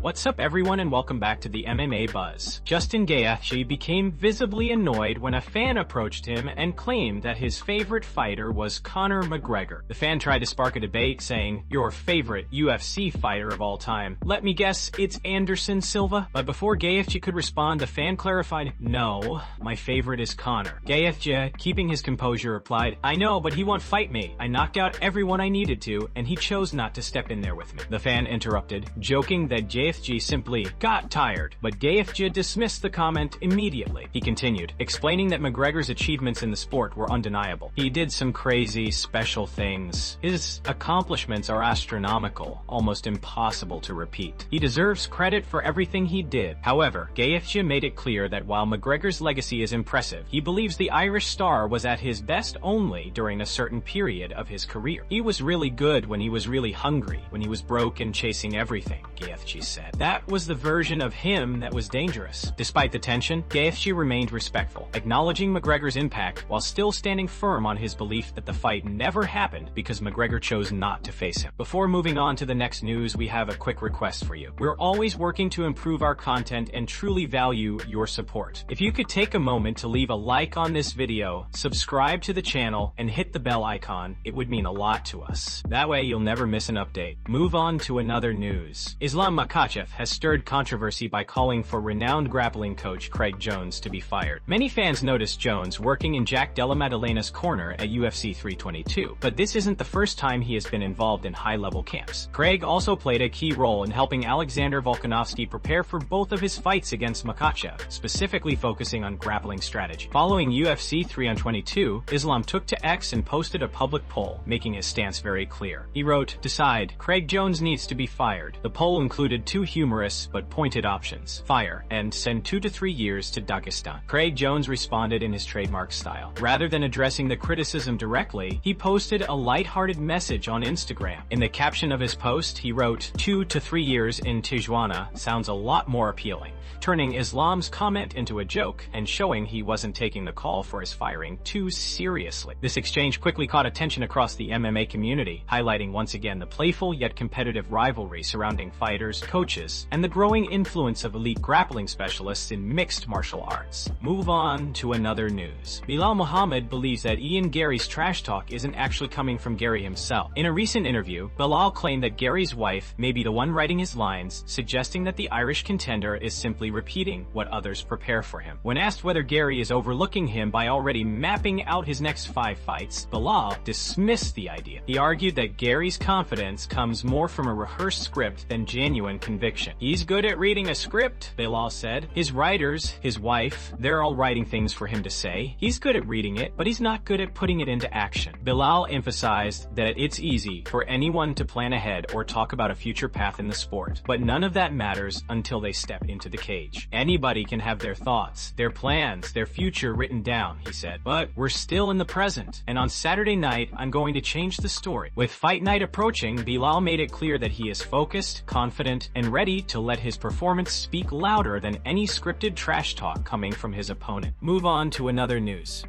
What's up everyone and welcome back to the MMA Buzz. Justin Gaethje became visibly annoyed when a fan approached him and claimed that his favorite fighter was Conor McGregor. The fan tried to spark a debate saying, "Your favorite UFC fighter of all time. Let me guess, it's Anderson Silva?" But before Gaethje could respond, the fan clarified, "No, my favorite is Conor." Gaethje, keeping his composure, replied, "I know, but he won't fight me. I knocked out everyone I needed to, and he chose not to step in there with me." The fan interrupted, joking that Gaethje simply got tired, but Gaethje dismissed the comment immediately. He continued, explaining that McGregor's achievements in the sport were undeniable. He did some crazy, special things. His accomplishments are astronomical, almost impossible to repeat. He deserves credit for everything he did. However, Gaethje made it clear that while McGregor's legacy is impressive, he believes the Irish star was at his best only during a certain period of his career. He was really good when he was really hungry, when he was broke and chasing everything, Gaethje said. That was the version of him that was dangerous. Despite the tension, Gaethje remained respectful, acknowledging McGregor's impact while still standing firm on his belief that the fight never happened because McGregor chose not to face him. Before moving on to the next news, we have a quick request for you. We're always working to improve our content and truly value your support. If you could take a moment to leave a like on this video, subscribe to the channel, and hit the bell icon, it would mean a lot to us. That way you'll never miss an update. Move on to another news. Islam Makhachev has stirred controversy by calling for renowned grappling coach Craig Jones to be fired. Many fans noticed Jones working in Della Maddalena's corner at UFC 322, but this isn't the first time he has been involved in high-level camps. Craig also played a key role in helping Alexander Volkanovski prepare for both of his fights against Makhachev, specifically focusing on grappling strategy. Following UFC 322, Islam took to X and posted a public poll, making his stance very clear. He wrote, "Decide, Craig Jones needs to be fired." The poll included two humorous but pointed options: fire and send 2 to 3 years to Dagestan. Craig Jones responded in his trademark style. Rather than addressing the criticism directly, he posted a lighthearted message on Instagram. In the caption of his post, he wrote, "2 to 3 years in Tijuana sounds a lot more appealing," turning Islam's comment into a joke and showing he wasn't taking the call for his firing too seriously. This exchange quickly caught attention across the MMA community, highlighting once again the playful yet competitive rivalry surrounding fighters, coaches, and the growing influence of elite grappling specialists in mixed martial arts. Move on to another news. Belal Muhammad believes that Garry's trash talk isn't actually coming from Garry himself. In a recent interview, Belal claimed that Garry's wife may be the one writing his lines, suggesting that the Irish contender is simply repeating what others prepare for him. When asked whether Garry is overlooking him by already mapping out his next 5 fights, Belal dismissed the idea. He argued that Garry's confidence comes more from a rehearsed script than genuine conviction. "He's good at reading a script," Belal said. "His writers, his wife, they're all writing things for him to say. He's good at reading it, but he's not good at putting it into action." Belal emphasized that it's easy for anyone to plan ahead or talk about a future path in the sport, but none of that matters until they step into the cage. "Anybody can have their thoughts, their plans, their future written down," he said, "but we're still in the present, and on Saturday night, I'm going to change the story." With fight night approaching, Belal made it clear that he is focused, confident, and ready to let his performance speak louder than any scripted trash talk coming from his opponent. Move on to another news.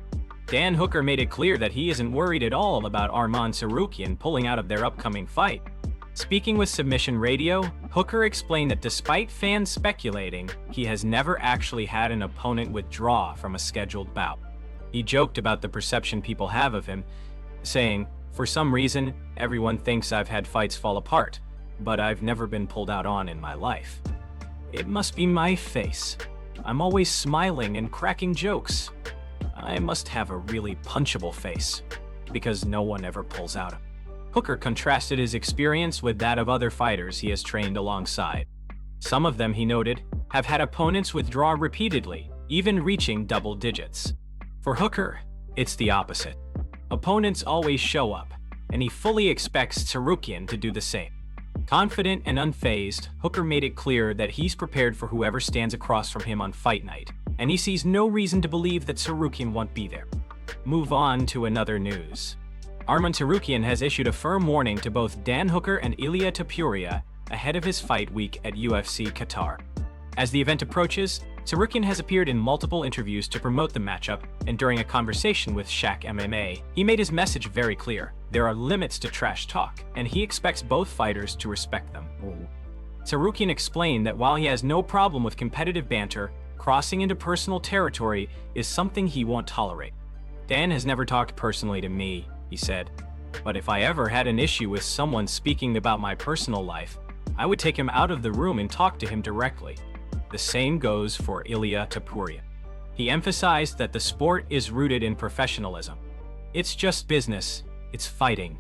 Dan Hooker made it clear that he isn't worried at all about Tsarukyan pulling out of their upcoming fight. Speaking with Submission Radio, Hooker explained that despite fans speculating, he has never actually had an opponent withdraw from a scheduled bout. He joked about the perception people have of him, saying, "For some reason, everyone thinks I've had fights fall apart, but I've never been pulled out on in my life. It must be my face. I'm always smiling and cracking jokes. I must have a really punchable face, because no one ever pulls out." Hooker contrasted his experience with that of other fighters he has trained alongside. Some of them, he noted, have had opponents withdraw repeatedly, even reaching double digits. For Hooker, it's the opposite. Opponents always show up, and he fully expects Tsarukyan to do the same. Confident and unfazed, Hooker made it clear that he's prepared for whoever stands across from him on fight night, and he sees no reason to believe that Tsarukyan won't be there. Move on to another news. Tsarukyan has issued a firm warning to both Dan Hooker and Ilia Topuria ahead of his fight week at UFC Qatar. As the event approaches, Tsarukyan has appeared in multiple interviews to promote the matchup, and during a conversation with Shaq MMA, he made his message very clear. There are limits to trash talk, and he expects both fighters to respect them. Tsarukyan explained that while he has no problem with competitive banter, crossing into personal territory is something he won't tolerate. Dan has never talked personally to me, he said, but if I ever had an issue with someone speaking about my personal life, I would take him out of the room and talk to him directly. The same goes for Ilia Topuria. He emphasized that the sport is rooted in professionalism. It's just business, it's fighting.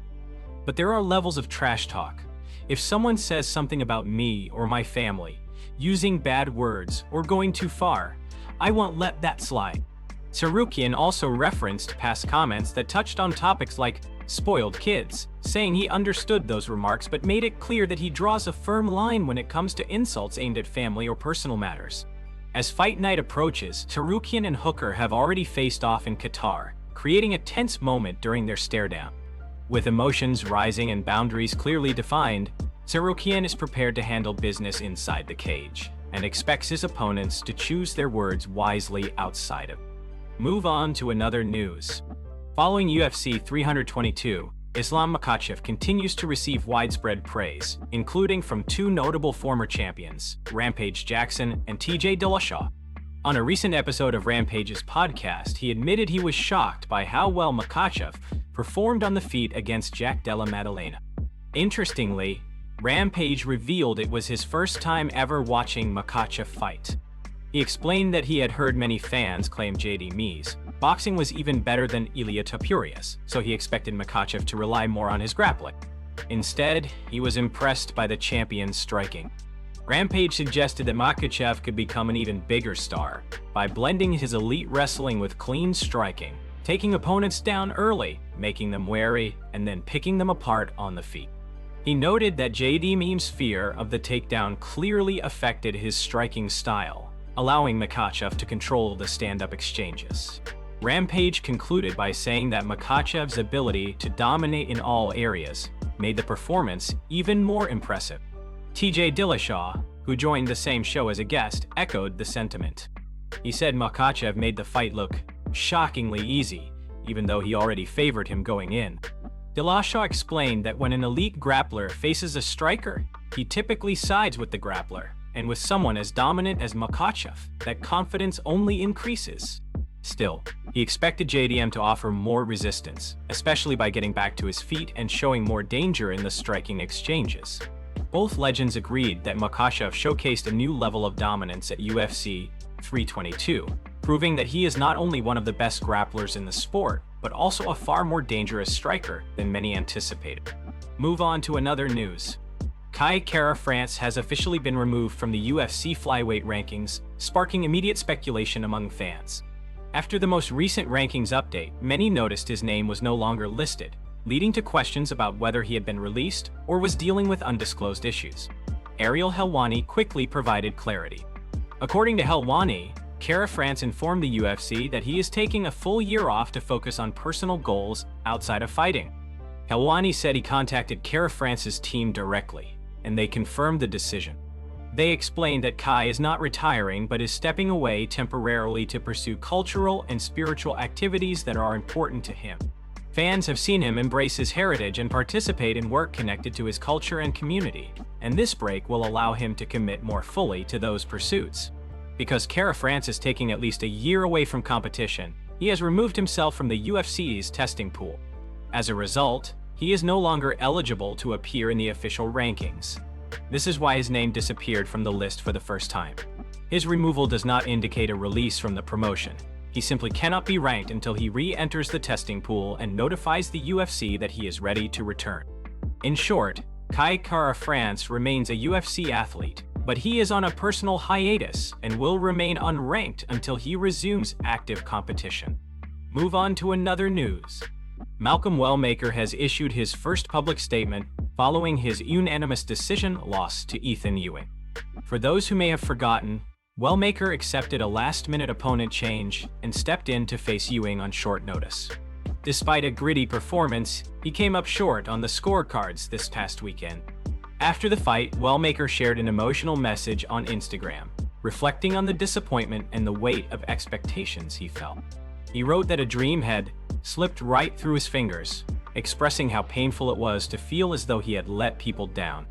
But there are levels of trash talk. If someone says something about me or my family, using bad words or going too far, I won't let that slide. Tsarukyan also referenced past comments that touched on topics like spoiled kids, saying he understood those remarks but made it clear that he draws a firm line when it comes to insults aimed at family or personal matters. As fight night approaches, Tsarukyan and Hooker have already faced off in Qatar, creating a tense moment during their stare-down. With emotions rising and boundaries clearly defined, Tsarukyan is prepared to handle business inside the cage and expects his opponents to choose their words wisely outside of it. Move on to another news. Following UFC 322, Islam Makhachev continues to receive widespread praise, including from two notable former champions, Rampage Jackson and Della. On a recent episode of Rampage's podcast, he admitted he was shocked by how well Makhachev performed on the feet against Della Maddalena. Interestingly, Rampage revealed it was his first time ever watching Makhachev fight. He explained that he had heard many fans claim JDM's boxing was even better than Ilia Topuria's, so he expected Makhachev to rely more on his grappling. Instead, he was impressed by the champion's striking. Rampage suggested that Makhachev could become an even bigger star by blending his elite wrestling with clean striking, taking opponents down early, making them wary, and then picking them apart on the feet. He noted that JDM's fear of the takedown clearly affected his striking style, allowing Makhachev to control the stand-up exchanges. Rampage concluded by saying that Makhachev's ability to dominate in all areas made the performance even more impressive. Della, who joined the same show as a guest, echoed the sentiment. He said Makhachev made the fight look shockingly easy, even though he already favored him going in. Della explained that when an elite grappler faces a striker, he typically sides with the grappler, and with someone as dominant as Makhachev, that confidence only increases. Still, he expected JDM to offer more resistance, especially by getting back to his feet and showing more danger in the striking exchanges. Both legends agreed that Makhachev showcased a new level of dominance at UFC 322, proving that he is not only one of the best grapplers in the sport, but also a far more dangerous striker than many anticipated. Move on to another news. Kai Kara-France has officially been removed from the UFC flyweight rankings, sparking immediate speculation among fans. After the most recent rankings update, many noticed his name was no longer listed, leading to questions about whether he had been released or was dealing with undisclosed issues. Ariel Helwani quickly provided clarity. According to Helwani, Kara-France informed the UFC that he is taking a full year off to focus on personal goals outside of fighting. Helwani said he contacted Kara-France's team directly, and they confirmed the decision. They explained that Kai is not retiring but is stepping away temporarily to pursue cultural and spiritual activities that are important to him. Fans have seen him embrace his heritage and participate in work connected to his culture and community, and this break will allow him to commit more fully to those pursuits. Because Kara-France is taking at least a year away from competition, he has removed himself from the UFC's testing pool. As a result, he is no longer eligible to appear in the official rankings. This is why his name disappeared from the list for the first time. His removal does not indicate a release from the promotion. He simply cannot be ranked until he re-enters the testing pool and notifies the UFC that he is ready to return. In short, Kai Kara-France remains a UFC athlete, but he is on a personal hiatus and will remain unranked until he resumes active competition. Move on to another news. Malcolm Wellmaker has issued his first public statement following his unanimous decision loss to Ethan Ewing. For those who may have forgotten, Wellmaker accepted a last-minute opponent change and stepped in to face Ewing on short notice. Despite a gritty performance, he came up short on the scorecards this past weekend. After the fight, Wellmaker shared an emotional message on Instagram, reflecting on the disappointment and the weight of expectations he felt. He wrote that a dream had slipped right through his fingers, expressing how painful it was to feel as though he had let people down.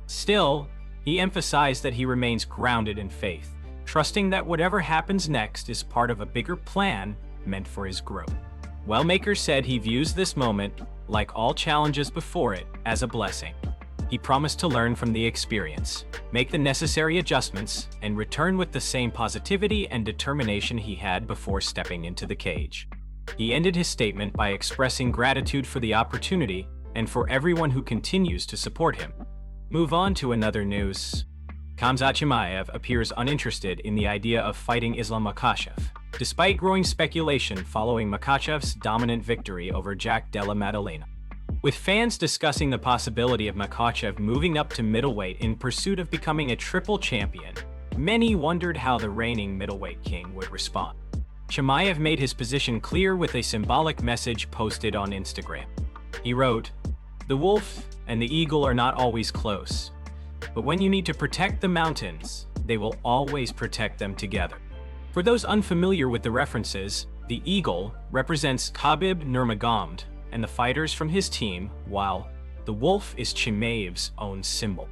Still, He emphasized that he remains grounded in faith, trusting that whatever happens next is part of a bigger plan meant for his growth. Wellmaker said he views this moment, like all challenges before it, as a blessing. He promised to learn from the experience, make the necessary adjustments, and return with the same positivity and determination he had before stepping into the cage. He ended his statement by expressing gratitude for the opportunity and for everyone who continues to support him. Move on to another news. Khamzat Chimaev appears uninterested in the idea of fighting Islam Makhachev, despite growing speculation following Makhachev's dominant victory over Della Maddalena. With fans discussing the possibility of Makhachev moving up to middleweight in pursuit of becoming a triple champion, many wondered how the reigning middleweight king would respond. Chimaev made his position clear with a symbolic message posted on Instagram. He wrote, "The wolf and the eagle are not always close, but when you need to protect the mountains, they will always protect them together." For those unfamiliar with the references, the eagle represents Khabib Nurmagomedov and the fighters from his team, while the wolf is Chimaev's own symbol.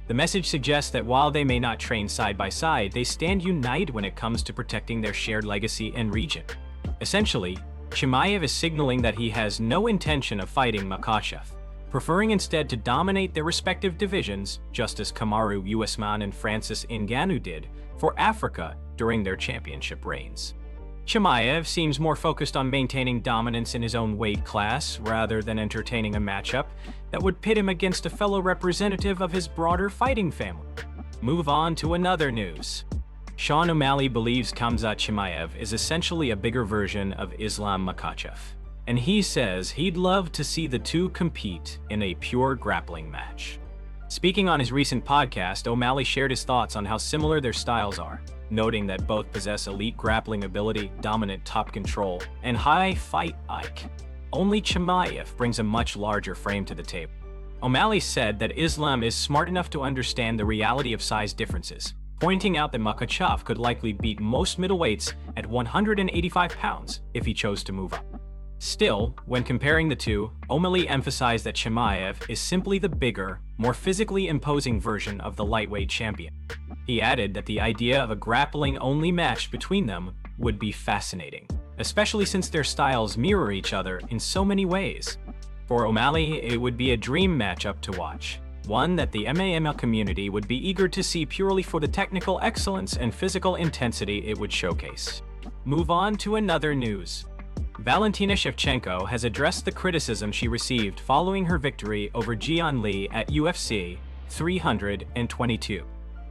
The message suggests that while they may not train side by side, they stand united when it comes to protecting their shared legacy and region. Essentially, Chimaev is signaling that he has no intention of fighting Makhachev, preferring instead to dominate their respective divisions, just as Kamaru Usman and Francis Ngannou did for Africa during their championship reigns. Chimaev seems more focused on maintaining dominance in his own weight class rather than entertaining a matchup that would pit him against a fellow representative of his broader fighting family. Move on to another news. Sean O'Malley believes Khamzat Chimaev is essentially a bigger version of Islam Makhachev, and he says he'd love to see the two compete in a pure grappling match. Speaking on his recent podcast, O'Malley shared his thoughts on how similar their styles are, noting that both possess elite grappling ability, dominant top control, and high fight IQ. Only Chimaev brings a much larger frame to the table. O'Malley said that Islam is smart enough to understand the reality of size differences, pointing out that Makhachev could likely beat most middleweights at 185 pounds if he chose to move up. Still, when comparing the two, O'Malley emphasized that Chimaev is simply the bigger, more physically imposing version of the lightweight champion. He added that the idea of a grappling-only match between them would be fascinating, especially since their styles mirror each other in so many ways. For O'Malley, it would be a dream matchup to watch, one that the MMA community would be eager to see purely for the technical excellence and physical intensity it would showcase. Move on to another news. Valentina Shevchenko has addressed the criticism she received following her victory over Jian Li at UFC 322.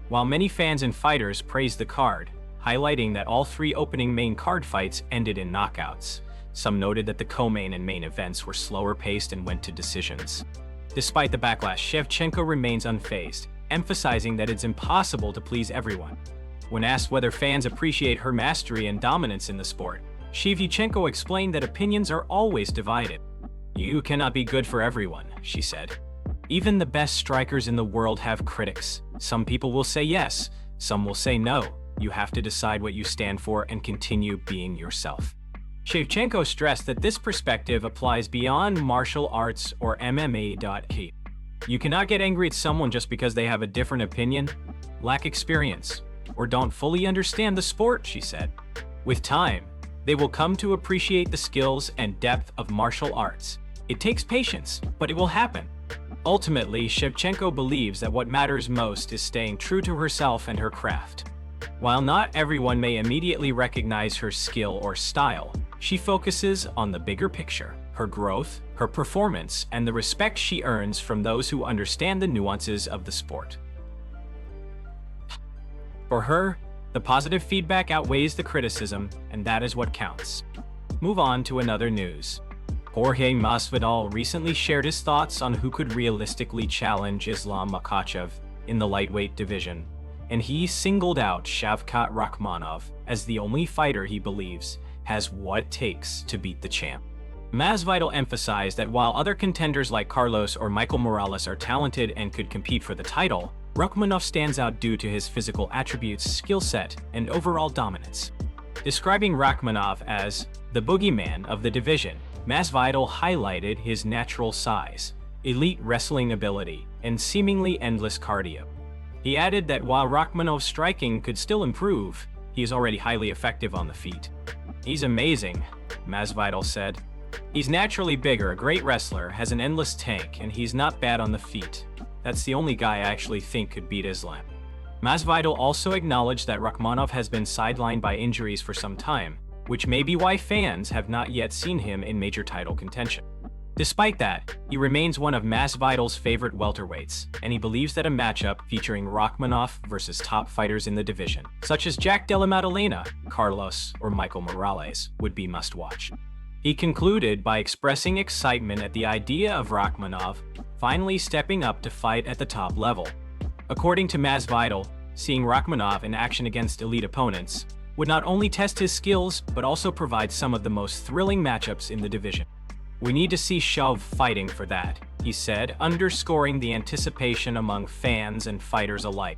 While many fans and fighters praised the card, highlighting that all three opening main card fights ended in knockouts, some noted that the co-main and main events were slower paced and went to decisions. Despite the backlash, Shevchenko remains unfazed, emphasizing that it's impossible to please everyone. When asked whether fans appreciate her mastery and dominance in the sport, Shevchenko explained that opinions are always divided. "You cannot be good for everyone," she said. "Even the best strikers in the world have critics. Some people will say yes, some will say no. You have to decide what you stand for and continue being yourself." Shevchenko stressed that this perspective applies beyond martial arts or MMA. You cannot get angry at someone just because they have a different opinion, lack experience, or don't fully understand the sport, she said. With time, they will come to appreciate the skills and depth of martial arts. It takes patience, but it will happen. Ultimately, Shevchenko believes that what matters most is staying true to herself and her craft. While not everyone may immediately recognize her skill or style, she focuses on the bigger picture, her growth, her performance, and the respect she earns from those who understand the nuances of the sport. For her, the positive feedback outweighs the criticism, and that is what counts. Move on to another news. Jorge Masvidal recently shared his thoughts on who could realistically challenge Islam Makhachev in the lightweight division, and he singled out Shavkat Rakhmonov as the only fighter he believes has what it takes to beat the champ. Masvidal emphasized that while other contenders like Carlos or Michael Morales are talented and could compete for the title, Rakhmonov stands out due to his physical attributes, skill set, and overall dominance. Describing Rakhmonov as the boogeyman of the division, Masvidal highlighted his natural size, elite wrestling ability, and seemingly endless cardio. He added that while Rakhmonov's striking could still improve, he is already highly effective on the feet. "He's amazing," Masvidal said. "He's naturally bigger, a great wrestler, has an endless tank, and he's not bad on the feet. That's the only guy I actually think could beat Islam." Masvidal also acknowledged that Rakhmonov has been sidelined by injuries for some time, which may be why fans have not yet seen him in major title contention. Despite that, he remains one of Masvidal's favorite welterweights, and he believes that a matchup featuring Rakhmonov versus top fighters in the division, such as Jack Della Maddalena, Carlos, or Michael Morales, would be must-watch. He concluded by expressing excitement at the idea of Rakhmonov finally stepping up to fight at the top level. According to Masvidal, seeing Rakhmonov in action against elite opponents would not only test his skills, but also provide some of the most thrilling matchups in the division. "We need to see Shev fighting for that," he said, underscoring the anticipation among fans and fighters alike.